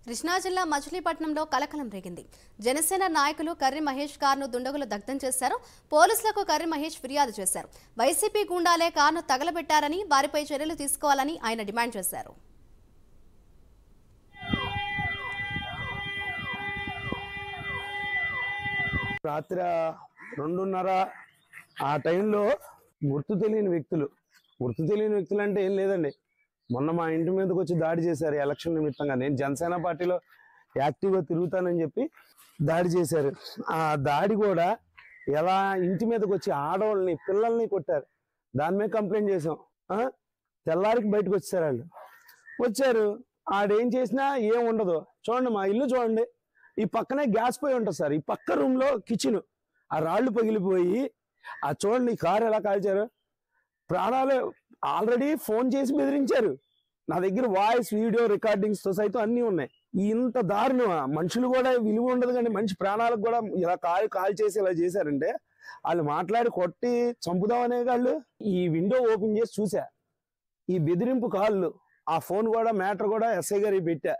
కృష్ణా జిల్లా మచిలీపట్నంలో కలకలం రేగింది. జనసేన నాయకులు కర్రి మహేష్ కారును దుండగులు దగ్ధం చేశారు. పోలీసులకు కర్రి మహేష్ ఫిర్యాదు చేశారు. వైసీపీ గూండాలే కారును తగలబెట్టారని, వారిపై చర్యలు తీసుకోవాలని ఆయన డిమాండ్ చేశారు. రాత్రి 2:30 ఆ టైంలో గుర్తు తెలియని వ్యక్తులు అంటే ఏం లేదండి. మొన్న మా ఇంటి మీదకి వచ్చి దాడి చేశారు. ఎలక్షన్ నిమిత్తంగా నేను జనసేన పార్టీలో యాక్టివ్గా తిరుగుతానని చెప్పి దాడి చేశారు. ఆ దాడి కూడా ఎలా ఇంటి మీదకి వచ్చి ఆడవాళ్ళని పిల్లల్ని కొట్టారు. దాని మీద కంప్లైంట్ చేసాం. తెల్లారికి బయటకు వచ్చారు. వాళ్ళు వచ్చారు, ఆడేం చేసినా ఏం ఉండదు. చూడండి, మా ఇల్లు చూడండి, ఈ పక్కనే గ్యాస్ పొయ్యి ఉంటుంది సార్. ఈ పక్క రూమ్లో కిచెన్, ఆ రాళ్ళు పగిలిపోయి ఆ చూడండి ఈ కారు ఎలా కాల్చారు. ప్రాణాలు ఆల్రెడీ ఫోన్ చేసి బెదిరించారు. నా దగ్గర వాయిస్ వీడియో రికార్డింగ్స్ తో సైతం అన్నీ ఉన్నాయి. ఇంత దారుణం. మనుషులు కూడా విలువ ఉండదు, కానీ మనిషి ప్రాణాలకు కూడా ఇలా కాల్ చేసి ఇలా చేశారంటే వాళ్ళు మాట్లాడి కొట్టి చంపుదామనే వాళ్ళు. ఈ విండో ఓపెన్ చేసి చూసా, ఈ బెదిరింపు కాళ్ళు, ఆ ఫోన్ కూడా మ్యాటర్ కూడా ఎస్ఐ గారికి పెట్టా.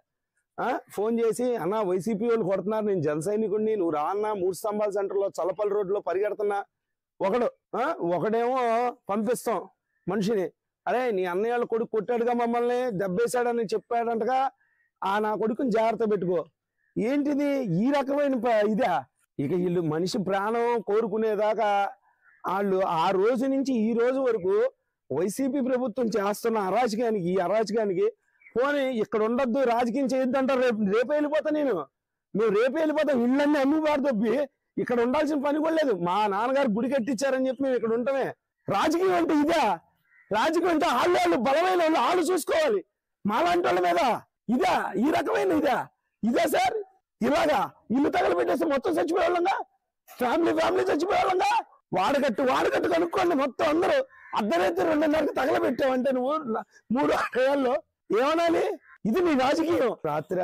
ఫోన్ చేసి, అన్న వైసీపీ వాళ్ళు కొడుతున్నారు, నేను జన సైనికుడిని, నువ్వు రాన్నా 3 స్తంభాల సెంటర్లో చల్లపల్లి రోడ్లో పరిగెడుతున్నా. ఒకడేమో పంపిస్తాం మనిషిని, అరే నీ అన్నయ్య వాళ్ళ కొడుకు కొట్టాడుగా, మమ్మల్ని దెబ్బేశాడని చెప్పాడంటగా, నా కొడుకుని జాగ్రత్త పెట్టుకో. ఏంటిది ఈ రకమైన ఇదా? ఇక వీళ్ళు మనిషి ప్రాణం కోరుకునేదాకా వాళ్ళు ఆ రోజు నుంచి ఈ రోజు వరకు వైసీపీ ప్రభుత్వం చేస్తున్న అరాచకానికి, ఈ అరాచకానికి పోనీ ఇక్కడ ఉండొద్దు, రాజకీయం చేయొద్దంటారు. రేపు వెళ్ళిపోతా మేము రేపు వెళ్ళిపోతాం. ఇళ్ళన్నీ అమ్మి పారదొబ్బి ఇక్కడ ఉండాల్సిన పని కూడా లేదు. మా నాన్నగారు గుడి కట్టించారని చెప్పి మేము ఇక్కడ ఉంటామే. రాజకీయం అంటే ఇదా? రాజకీయం అంటే వాళ్ళు బలమైన వాళ్ళు చూసుకోవాలి. మాలాంటి వాళ్ళ మీద ఇదా? ఈ రకమైన ఇదా సార్? ఇలాగా ఇల్లు తగలబెట్టేస్తే మొత్తం చచ్చిపోయేవాళ్ళంగా, ఫ్యామిలీ చచ్చిపోయేవాళ్ళంగా. వాడకట్టు కనుక్కోండి. మొత్తం అందరూ అర్ధరాత్రి 2:30కి తగలబెట్టావంటే నువ్వు 3 ఏళ్ళలో ఏమనాలి? ఇది నీ రాజకీయం. రాత్రి